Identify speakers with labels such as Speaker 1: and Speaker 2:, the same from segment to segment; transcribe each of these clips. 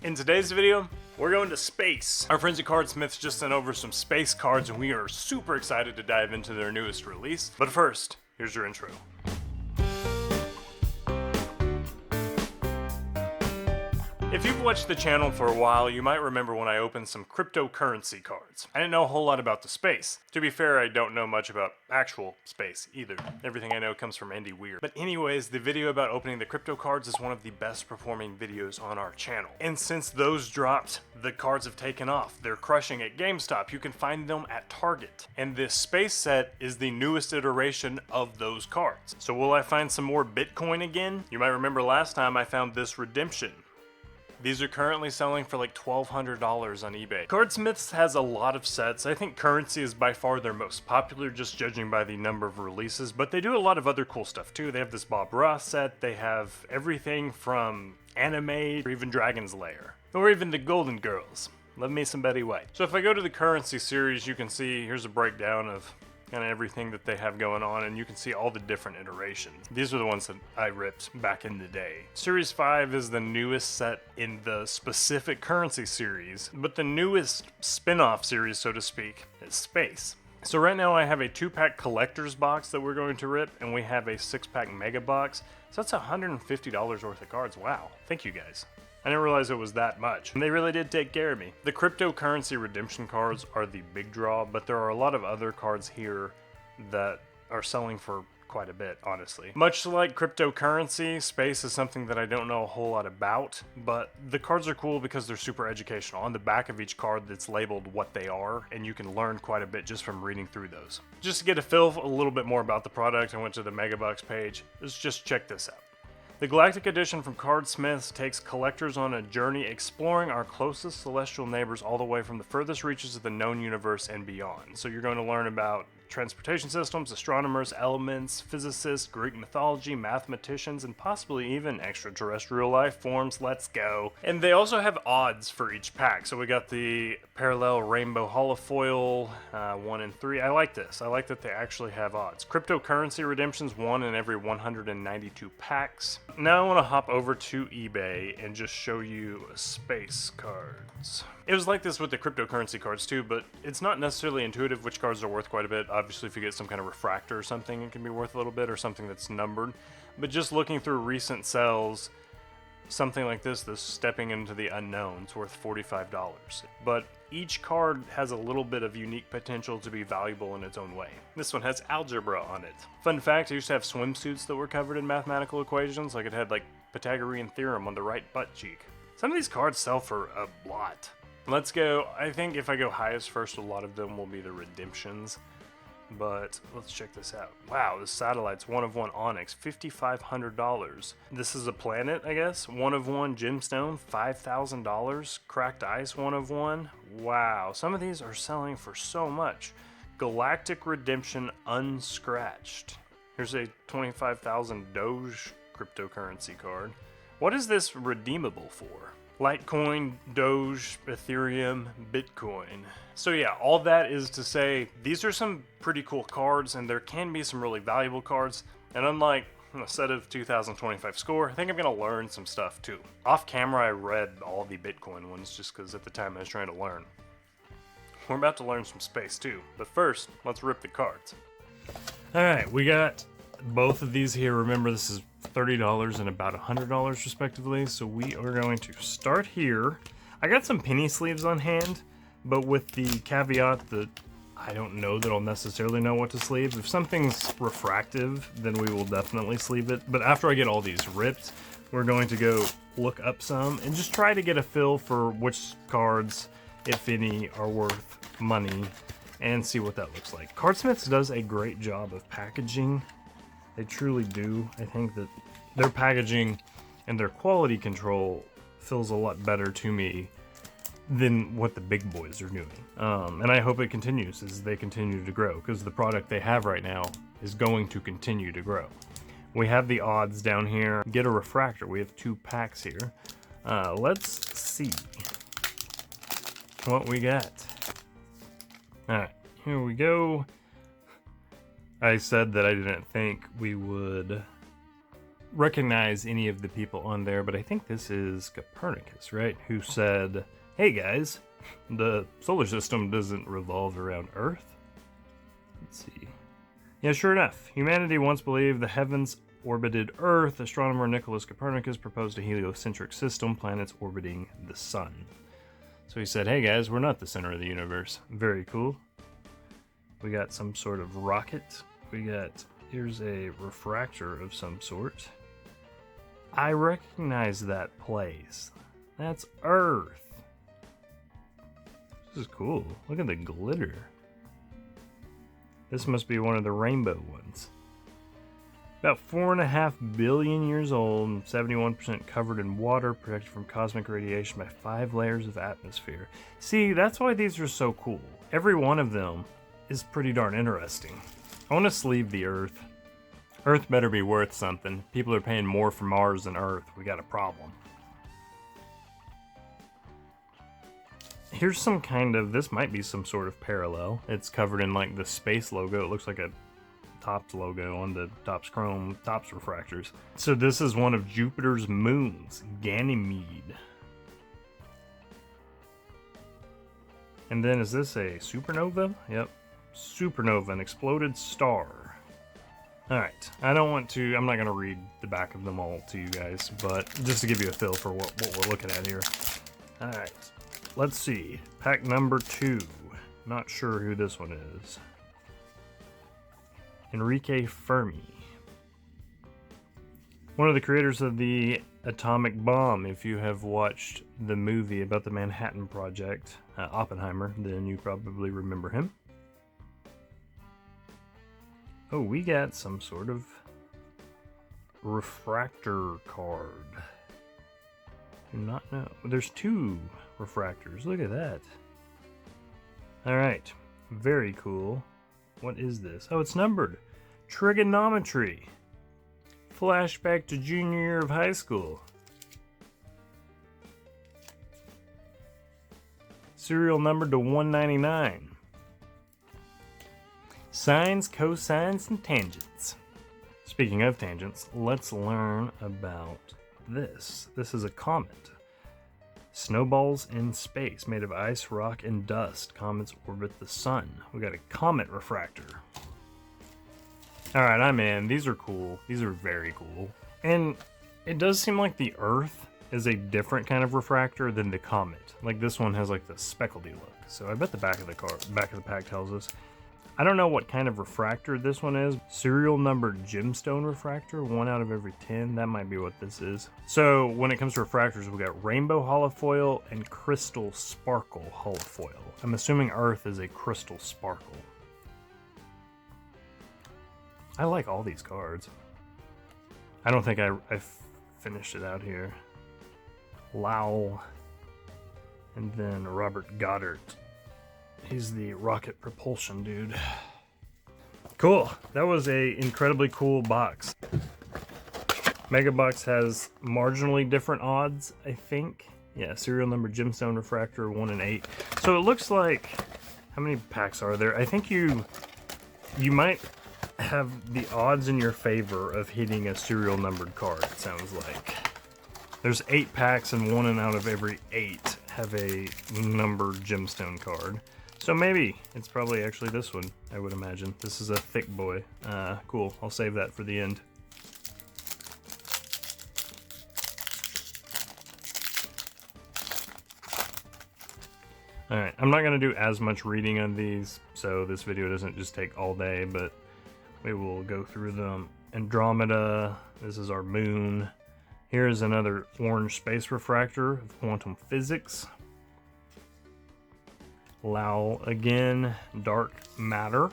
Speaker 1: In today's video, we're going to space. Our friends at Cardsmiths just sent over some space cards and we are super excited to dive into their newest release. But first, here's your intro. If you've watched the channel for a while, you might remember when I opened some cryptocurrency cards. I didn't know a whole lot about the space. To be fair, I don't know much about actual space either. Everything I know comes from Indie Weird. But anyways, the video about opening the crypto cards is one of the best performing videos on our channel. And since those dropped, the cards have taken off. They're crushing at GameStop. You can find them at Target. And this space set is the newest iteration of those cards. So will I find some more Bitcoin again? You might remember last time I found this redemption. These are currently selling for like $1,200 on eBay. Cardsmiths has a lot of sets. I think Currency is by far their most popular, just judging by the number of releases, but they do a lot of other cool stuff too. They have this Bob Ross set. They have everything from anime or even Dragon's Lair, or even the Golden Girls. Love me some Betty White. So if I go to the Currency series, you can see here's a breakdown of kind of everything that they have going on, and you can see all the different iterations. These are the ones that I ripped back in the day. Series 5 is the newest set in the specific Currency series, but the newest spin-off series, so to speak, is Space. So right now I have a 2-pack collector's box that we're going to rip, and we have a 6-pack mega box. So that's $150 worth of cards. Wow. Thank you guys. I didn't realize it was that much. And they really did take care of me. The cryptocurrency redemption cards are the big draw, but there are a lot of other cards here that are selling for quite a bit, honestly. Much like cryptocurrency, space is something that I don't know a whole lot about, but the cards are cool because they're super educational. On the back of each card that's labeled what they are, and you can learn quite a bit just from reading through those. Just to get a feel a little bit more about the product, I went to the Megabucks page. Let's just check this out. The Galactic Edition from Cardsmiths takes collectors on a journey exploring our closest celestial neighbors all the way from the furthest reaches of the known universe and beyond. So you're going to learn about transportation systems, astronomers, elements, physicists, Greek mythology, mathematicians, and possibly even extraterrestrial life forms. Let's go. And they also have odds for each pack. So we got the parallel rainbow holofoil 1 and 3. I like this. I like that they actually have odds. Cryptocurrency redemptions 1 in every 192 packs. Now I want to hop over to eBay and just show you space cards. It was like this with the cryptocurrency cards too, but it's not necessarily intuitive which cards are worth quite a bit. Obviously, if you get some kind of refractor or something, it can be worth a little bit, or something that's numbered. But just looking through recent sales, something like this Stepping into the Unknown, is worth $45. But each card has a little bit of unique potential to be valuable in its own way. This one has algebra on it. Fun fact, I used to have swimsuits that were covered in mathematical equations, like it had like Pythagorean theorem on the right butt cheek. Some of these cards sell for a lot. Let's go. I think if I go highest first, a lot of them will be the redemptions. But let's check this out. Wow, this satellite's 1 of 1 onyx, $5,500. This is a planet, I guess. 1 of 1 gemstone, $5,000. Cracked ice, 1 of 1. Wow, some of these are selling for so much. Galactic Redemption unscratched. Here's a 25,000 Doge cryptocurrency card. What is this redeemable for? Litecoin, Doge, Ethereum, Bitcoin. So yeah, all that is to say, these are some pretty cool cards, and there can be some really valuable cards. And unlike a set of 2025 score, I think I'm gonna learn some stuff too. Off camera, I read all the Bitcoin ones just because at the time I was trying to learn. We're about to learn some space too, but first, let's rip the cards. All right, we got both of these here. Remember, this is $30 and about $100 respectively, so we are going to start here. I got some penny sleeves on hand, but with the caveat that I don't know that I'll necessarily know what to sleeve. If something's refractive, then we will definitely sleeve it, but after I get all these ripped, we're going to go look up some and just try to get a feel for which cards, if any, are worth money and see what that looks like. Cardsmiths does a great job of packaging. They truly do. I think that their packaging and their quality control feels a lot better to me than what the big boys are doing. And I hope it continues as they continue to grow, because the product they have right now is going to continue to grow. We have the odds down here. Get a refractor. We have 2 packs here. Let's see what we got. All right, here we go. I said that I didn't think we would recognize any of the people on there, but I think this is Copernicus, right? Who said, hey guys, the solar system doesn't revolve around Earth. Let's see. Yeah, sure enough. Humanity once believed the heavens orbited Earth. Astronomer Nicholas Copernicus proposed a heliocentric system, planets orbiting the sun. So he said, hey guys, we're not the center of the universe. Very cool. We got some sort of rocket. Here's a refractor of some sort. I recognize that place. That's Earth. This is cool. Look at the glitter. This must be one of the rainbow ones. About 4.5 billion years old, 71% covered in water, protected from cosmic radiation by 5 layers of atmosphere. See, that's why these are so cool. Every one of them is pretty darn interesting. I want to sleeve the Earth. Earth better be worth something. People are paying more for Mars than Earth. We got a problem. Here's some kind of, this might be some sort of parallel. It's covered in like the space logo. It looks like a Topps logo on the Topps Chrome Topps refractors. So this is one of Jupiter's moons, Ganymede. And then is this a supernova? Yep. Supernova, an exploded star. Alright, I'm not going to read the back of them all to you guys, but just to give you a feel for what we're looking at here. Alright, let's see. Pack number 2. Not sure who this one is. Enrique Fermi. One of the creators of the atomic bomb. If you have watched the movie about the Manhattan Project, Oppenheimer, then you probably remember him. Oh, we got some sort of refractor card. Do not know. There's 2 refractors. Look at that. Alright. Very cool. What is this? Oh, it's numbered. Trigonometry. Flashback to junior year of high school. Serial numbered to 199. Sines, cosines, and tangents. Speaking of tangents, let's learn about this. This is a comet. Snowballs in space, made of ice, rock, and dust. Comets orbit the sun. We got a comet refractor. Alright, I'm in. These are cool. These are very cool. And it does seem like the Earth is a different kind of refractor than the comet. Like this one has like the speckledy look. So I bet the back of the pack tells us. I don't know what kind of refractor this one is. Serial numbered gemstone refractor, 1 out of every 10. That might be what this is. So when it comes to refractors, we got rainbow holofoil and crystal sparkle holofoil. I'm assuming Earth is a crystal sparkle. I like all these cards. I don't think I finished it out here. Lau. And then Robert Goddard. He's the rocket propulsion dude. Cool. That was a incredibly cool box. Mega Box has marginally different odds, I think. Yeah, serial number gemstone refractor 1 in 8. So it looks like, how many packs are there? I think you might have the odds in your favor of hitting a serial numbered card, it sounds like. There's 8 packs and 1 out of every 8 have a numbered gemstone card. So maybe it's probably actually this one, I would imagine. This is a thick boy. Cool. I'll save that for the end. Alright, I'm not going to do as much reading on these, so this video doesn't just take all day, but we will go through them. Andromeda, this is our moon. Here's another orange space refractor of quantum physics. Lau again, dark matter.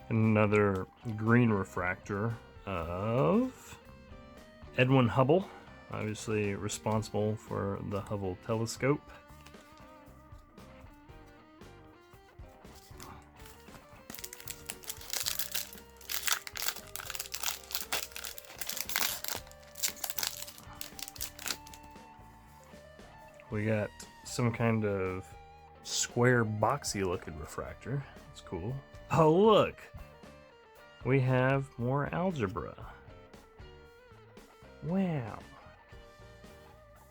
Speaker 1: Another green refractor of Edwin Hubble, obviously responsible for the Hubble telescope. We got some kind of square boxy looking refractor. That's cool. Oh look! We have more algebra. Wow.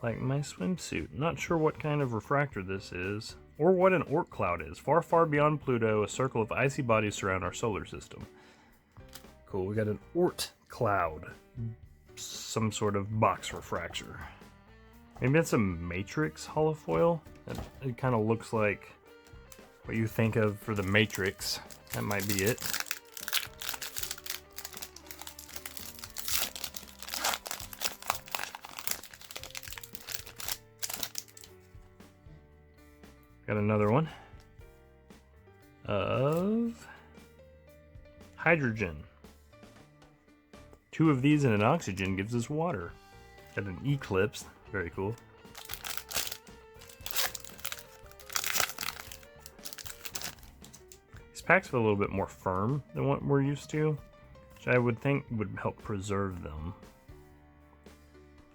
Speaker 1: Like my swimsuit. Not sure what kind of refractor this is, or what an Oort cloud is. Far, far beyond Pluto, a circle of icy bodies surround our solar system. Cool, we got an Oort cloud. Some sort of box refractor. Maybe it's a Matrix holofoil? It kind of looks like what you think of for the Matrix. That might be it. Got another one of hydrogen. 2 of these and an oxygen gives us water. Got an eclipse. Very cool. These packs feel a little bit more firm than what we're used to, which I would think would help preserve them.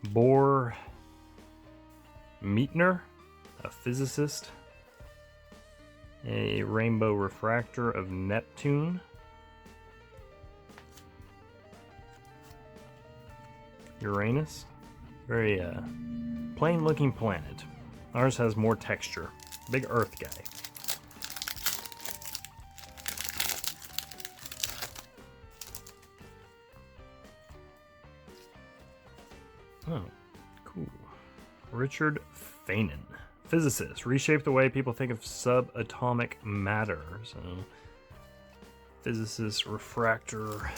Speaker 1: Bohr Meitner, a physicist. A rainbow refractor of Neptune. Uranus. Very plain looking planet. Ours has more texture. Big Earth guy. Oh, cool. Richard Feynman. Physicist. Reshape the way people think of subatomic matter. So, physicist, refractor.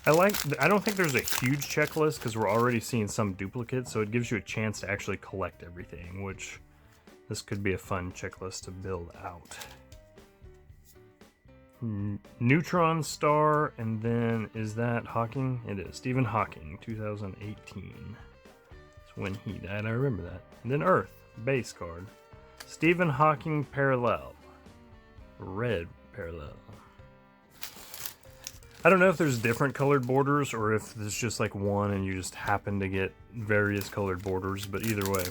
Speaker 1: I don't think there's a huge checklist because we're already seeing some duplicates, so it gives you a chance to actually collect everything, which this could be a fun checklist to build out. Neutron star, and then is that Hawking? It is. Stephen Hawking, 2018. That's when he died, I remember that. And then Earth, base card. Stephen Hawking parallel. Red parallel. I don't know if there's different colored borders or if there's just like one and you just happen to get various colored borders, but either way.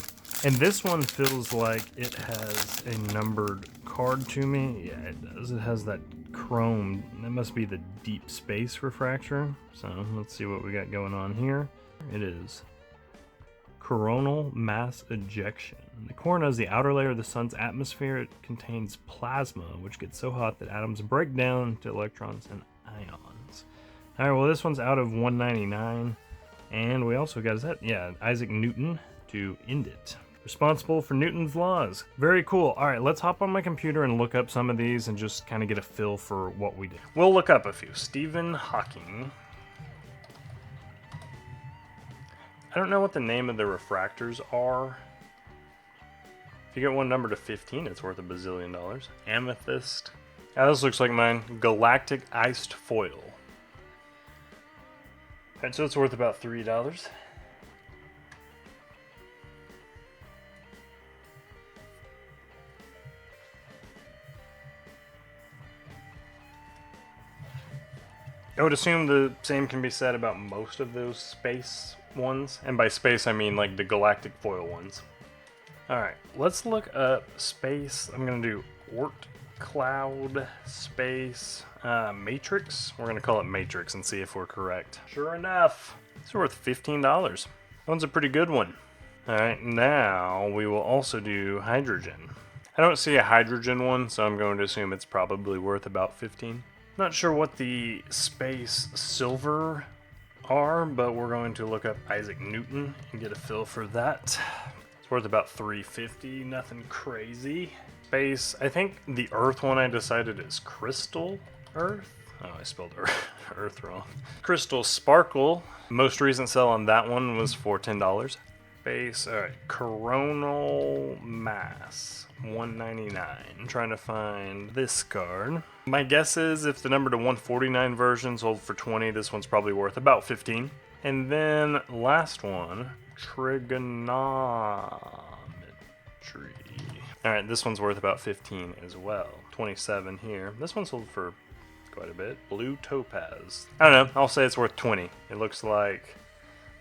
Speaker 1: And this one feels like it has a numbered card to me. Yeah, it does. It has that chrome. That must be the deep space refractor. So let's see what we got going on here. It is coronal mass ejection. The corona is the outer layer of the sun's atmosphere. It contains plasma, which gets so hot that atoms break down to electrons and ions. All right, well, this one's out of 199. And we also got, is that? Yeah, Isaac Newton to end it. Responsible for Newton's laws. Very cool. All right, let's hop on my computer and look up some of these and just kind of get a feel for what we did. We'll look up a few. Stephen Hawking. I don't know what the name of the refractors are. If you get one number to 15, it's worth $1 bazillion. Amethyst. Now, this looks like mine. Galactic iced foil. Alright, so it's worth about $3. I would assume the same can be said about most of those space ones. And by space, I mean like the galactic foil ones. Alright, let's look up space. I'm going to do Oort cloud, space, matrix. We're going to call it matrix and see if we're correct. Sure enough, it's worth $15. That one's a pretty good one. Alright, now we will also do hydrogen. I don't see a hydrogen one, so I'm going to assume it's probably worth about 15. Not sure what the space silver are, but we're going to look up Isaac Newton and get a feel for that. It's worth about $3.50, nothing crazy. Space, I think the Earth one I decided is Crystal Earth. Oh, I spelled Earth wrong. Crystal Sparkle. Most recent sell on that one was for $10. Space, alright, coronal mass, $1.99. I'm trying to find this card. My guess is if the number to 149 version sold for 20, this one's probably worth about 15. And then last one, trigonometry. Alright, this one's worth about 15 as well. 27 here. This one sold for quite a bit. Blue topaz. I don't know, I'll say it's worth 20. It looks like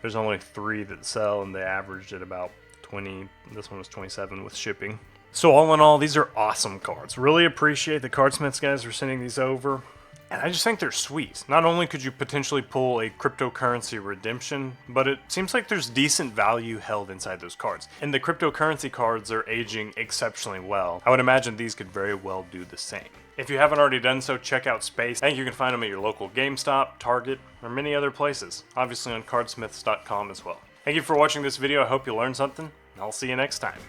Speaker 1: There's only 3 that sell, and they averaged at about 20. This one was 27 with shipping. So all in all, these are awesome cards. Really appreciate the Cardsmiths guys for sending these over. And I just think they're sweet. Not only could you potentially pull a cryptocurrency redemption, but it seems like there's decent value held inside those cards. And the cryptocurrency cards are aging exceptionally well. I would imagine these could very well do the same. If you haven't already done so, check out Space. I think you can find them at your local GameStop, Target, or many other places. Obviously on cardsmiths.com as well. Thank you for watching this video. I hope you learned something. I'll see you next time.